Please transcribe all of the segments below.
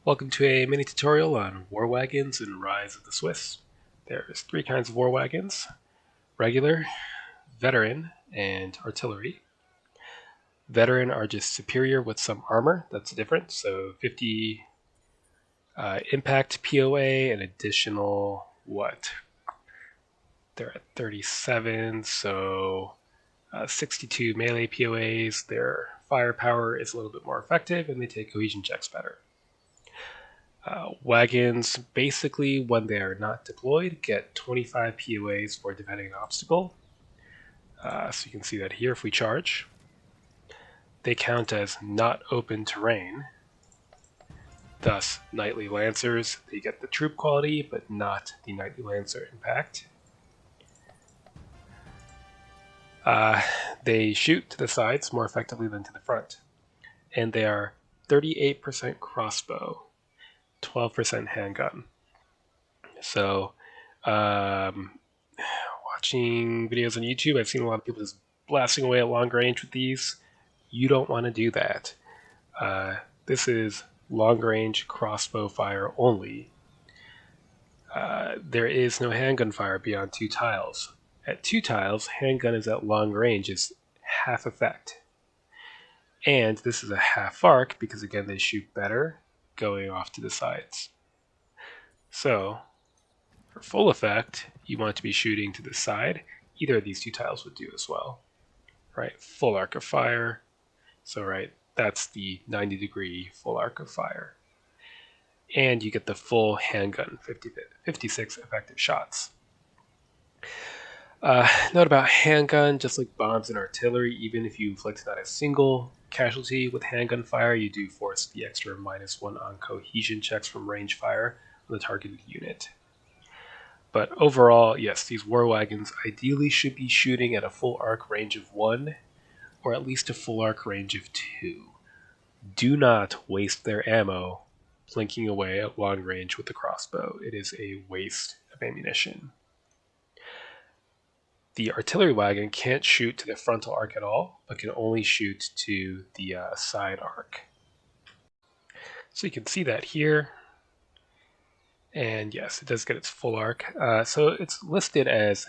Welcome to a mini tutorial on war wagons and Rise of the Swiss. There's three kinds of war wagons: regular, veteran, and artillery. Veteran are just superior with some armor, that's different, so 50 impact POA, an additional, They're at 37, so 62 melee POAs. Their firepower is a little bit more effective, and they take cohesion checks better. Wagons, basically, when they are not deployed, get 25 POAs for defending an obstacle. So you can see that here if we charge. They count as not open terrain. Thus, Knightly Lancers, they get the troop quality, but not the Knightly Lancer impact. They shoot to the sides more effectively than to the front. And they are 38% crossbow, 12% handgun. So, watching videos on YouTube, I've seen a lot of people just blasting away at long range with these. You don't want to do that. This is long range crossbow fire only. There is no handgun fire beyond 2 tiles. At 2 tiles, handgun is at long range is half effect. And this is a half arc because again they shoot better going off to the sides. So for full effect, you want to be shooting to the side. Either of these 2 tiles would do as well. Right, full arc of fire. So right, that's the 90-degree full arc of fire. And you get the full handgun, 56 effective shots. Note about handgun, just like bombs and artillery, even if you inflict not a single casualty with handgun fire, you do force the extra -1 on cohesion checks from range fire on the targeted unit. But overall, yes, these war wagons ideally should be shooting at a full arc range of 1, or at least a full arc range of 2. Do not waste their ammo plinking away at long range with the crossbow. It is a waste of ammunition. The artillery wagon can't shoot to the frontal arc at all, but can only shoot to the side arc. So you can see that here. And yes, it does get its full arc. So it's listed as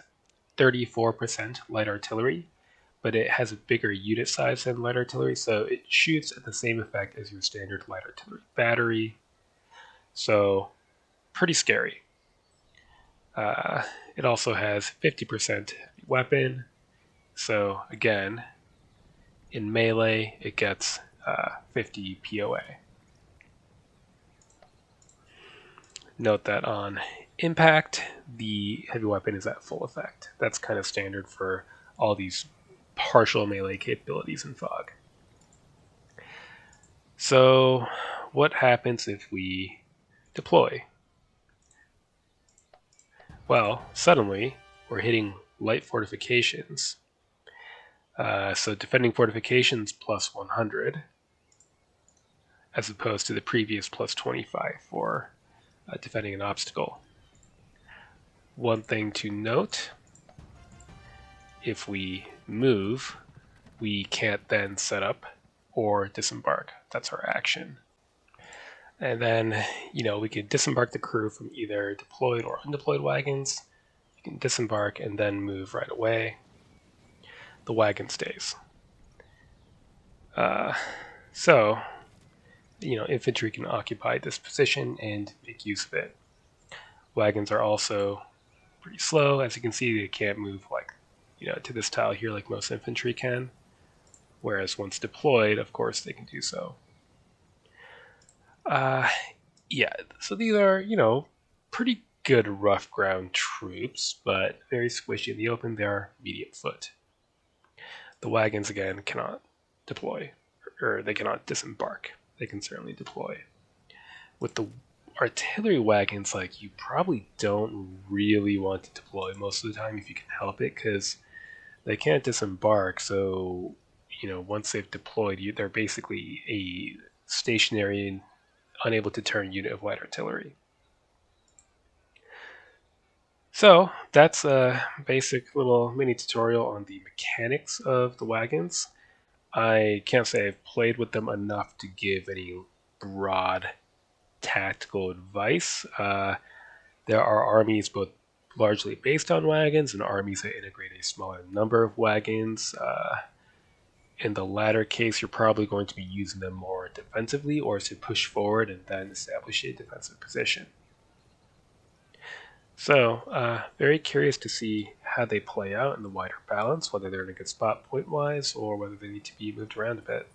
34% light artillery, but it has a bigger unit size than light artillery, so it shoots at the same effect as your standard light artillery battery. So pretty scary. It also has 50% weapon. So again, in melee, it gets 50 POA. Note that on impact, the heavy weapon is at full effect. That's kind of standard for all these partial melee capabilities in Fog. So what happens if we deploy? Well, suddenly we're hitting light fortifications. So defending fortifications plus 100, as opposed to the previous plus 25 for defending an obstacle. One thing to note, if we move, we can't then set up or disembark. That's our action. And then, we can disembark the crew from either deployed or undeployed wagons. You can disembark and then move right away. The wagon stays. So, infantry can occupy this position and make use of it. Wagons are also pretty slow. As you can see, they can't move to this tile here like most infantry can. Whereas once deployed, of course, they can do so. Yeah, so these are, pretty good rough ground troops, but very squishy in the open. They're medium foot. The wagons, again, cannot deploy, or they cannot disembark. They can certainly deploy. With the artillery wagons, you probably don't really want to deploy most of the time if you can help it, because they can't disembark, so, once they've deployed, they're basically a stationary, unable to turn unit of light artillery. So that's a basic little mini tutorial on the mechanics of the wagons. I can't say I've played with them enough to give any broad tactical advice. There are armies both largely based on wagons and armies that integrate a smaller number of wagons. In the latter case, you're probably going to be using them more defensively or to push forward and then establish a defensive position. So, very curious to see how they play out in the wider balance, whether they're in a good spot point-wise or whether they need to be moved around a bit.